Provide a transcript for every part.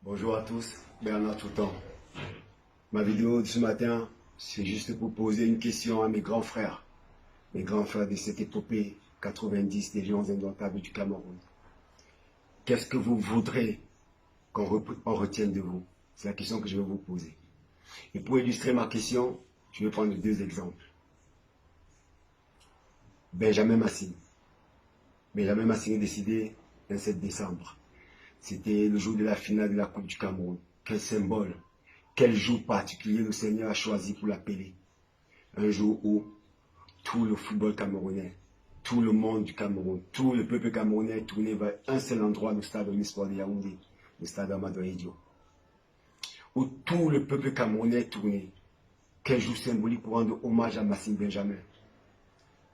Bonjour à tous, Bernard Toutan. Ma vidéo de ce matin, c'est juste pour poser une question à mes grands frères de cette épopée 90 des Lions indomptables du Cameroun. Qu'est-ce que vous voudrez qu'on retienne de vous? C'est la question que je vais vous poser. Et pour illustrer ma question, je vais prendre deux exemples. Benjamin Massing. Benjamin Massing est décédé le 7 décembre. C'était le jour de la finale de la Coupe du Cameroun. Quel symbole, quel jour particulier le Seigneur a choisi pour l'appeler. Un jour où tout le football camerounais, tout le monde du Cameroun, tout le peuple camerounais est tourné vers un seul endroit, le stade Omnisport de Yaoundé, le stade Amadou Diop. Où tout le peuple camerounais est tourné. Quel jour symbolique pour rendre hommage à Massing Benjamin.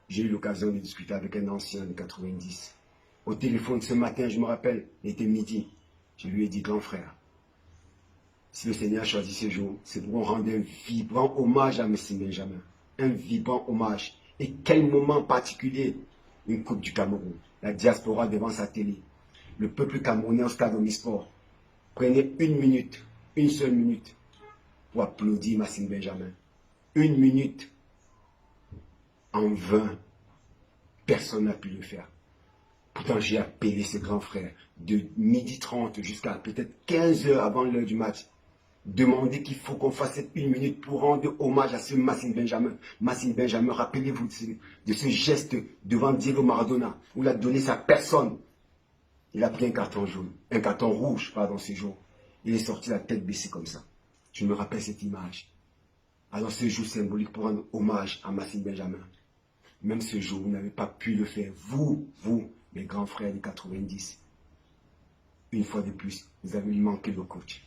J'ai eu l'occasion de discuter avec un ancien de 90. Au téléphone ce matin, je me rappelle, il était midi. Je lui ai dit, grand frère, si le Seigneur a choisi ce jour, c'est pour rendre un vibrant hommage à Massing Benjamin. Un vibrant hommage. Et quel moment particulier, une Coupe du Cameroun. La diaspora devant sa télé. Le peuple camerounais au stade Omnisport. Prenez une minute, une seule minute, pour applaudir Massing Benjamin. Une minute. En vain, personne n'a pu le faire. Pourtant, j'ai appelé ce grand frère de 12h30 jusqu'à peut-être 15h avant l'heure du match. Demander qu'il faut qu'on fasse cette une minute pour rendre hommage à ce Massing Benjamin. Massing Benjamin, rappelez-vous de ce geste devant Diego Maradona, où il a donné sa personne. Il a pris un carton jaune, un carton rouge, pardon, ce jour. Il est sorti la tête baissée comme ça. Je me rappelle cette image. Alors ce jour symbolique pour rendre hommage à Massing Benjamin. Même ce jour, vous n'avez pas pu le faire. Vous, mes grands frères des 90. Une fois de plus, vous avez manqué le coach.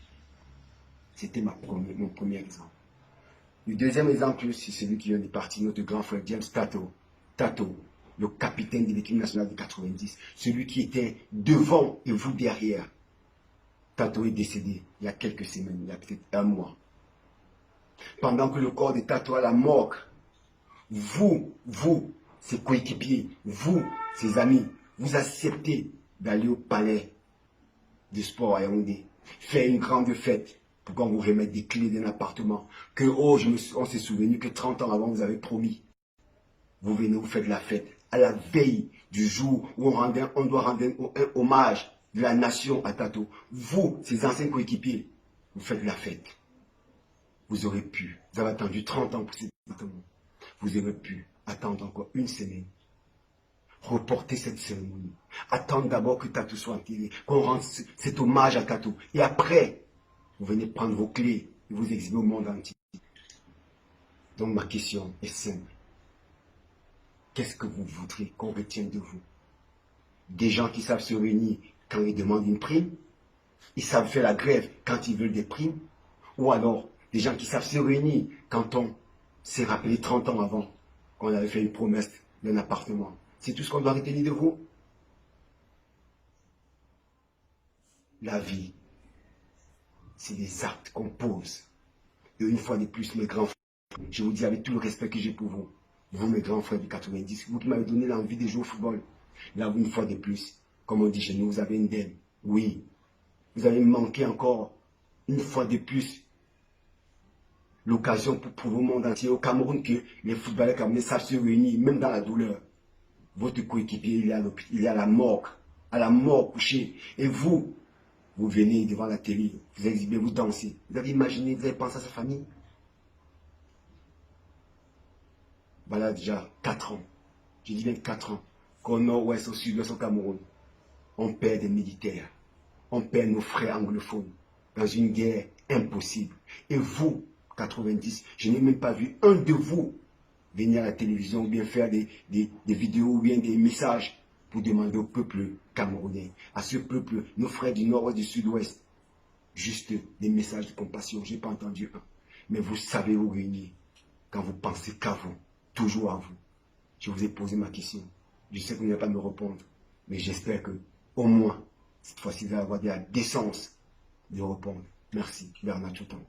C'était mon premier exemple. Le deuxième exemple, c'est celui qui vient de partir, notre grand frère James Tato. Tato, le capitaine de l'équipe nationale de 90. Celui qui était devant et vous derrière. Tato est décédé il y a quelques semaines, il y a peut-être un mois. Pendant que le corps de Tato à la morgue, vous, ses coéquipiers, vous, ses amis, vous acceptez d'aller au palais du sport à Yaoundé, faire une grande fête pour qu'on vous remette des clés d'un appartement que, oh, on s'est souvenu que 30 ans avant, vous avez promis. Vous venez, vous faites la fête à la veille du jour où on doit rendre un hommage de la nation à Tato. Vous, ses anciens coéquipiers, vous faites la fête. Vous aurez pu, vous avez attendu 30 ans pour cet événement. Vous aurez pu attendre encore une semaine. Reporter cette cérémonie. Attendre d'abord que Tato soit enterré, qu'on rende cet hommage à Tato. Et après, vous venez prendre vos clés et vous exhiber au monde entier. Donc ma question est simple. Qu'est-ce que vous voudrez qu'on retienne de vous? Des gens qui savent se réunir quand ils demandent une prime? Ils savent faire la grève quand ils veulent des primes? Ou alors, des gens qui savent se réunir quand on s'est rappelé 30 ans avant qu'on avait fait une promesse d'un appartement? C'est tout ce qu'on doit retenir de vous? La vie, c'est des actes qu'on pose. Et une fois de plus, mes grands frères, je vous dis avec tout le respect que j'ai pour vous, vous mes grands frères du 90, vous qui m'avez donné l'envie de jouer au football, là, une fois de plus, comme on dit chez nous, vous avez une dème. Oui, vous avez manqué encore, une fois de plus, l'occasion pour prouver au monde entier, au Cameroun, que les footballeurs camerounais savent se réunir, même dans la douleur. Votre coéquipier, il est à la mort couché. Et vous venez devant la télé, vous exhibez, vous dansez. Vous avez imaginé, vous avez pensé à sa famille? Voilà déjà 4 ans. Je dis bien 4 ans. Qu'au nord, ouest, au sud, ouest, au Cameroun, on perd des militaires. On perd nos frères anglophones dans une guerre impossible. Et vous, 90, je n'ai même pas vu un de vous venir à la télévision ou bien faire des vidéos ou bien des messages pour demander au peuple camerounais, à ce peuple, nos frères du nord-ouest, du sud-ouest, juste des messages de compassion. Je n'ai pas entendu un. Mais vous savez vous réunir quand vous pensez qu'à vous, toujours à vous. Je vous ai posé ma question. Je sais que vous n'allez pas me répondre, mais j'espère que, au moins, cette fois-ci, vous allez avoir de la décence de répondre. Merci, Bernard Toutan.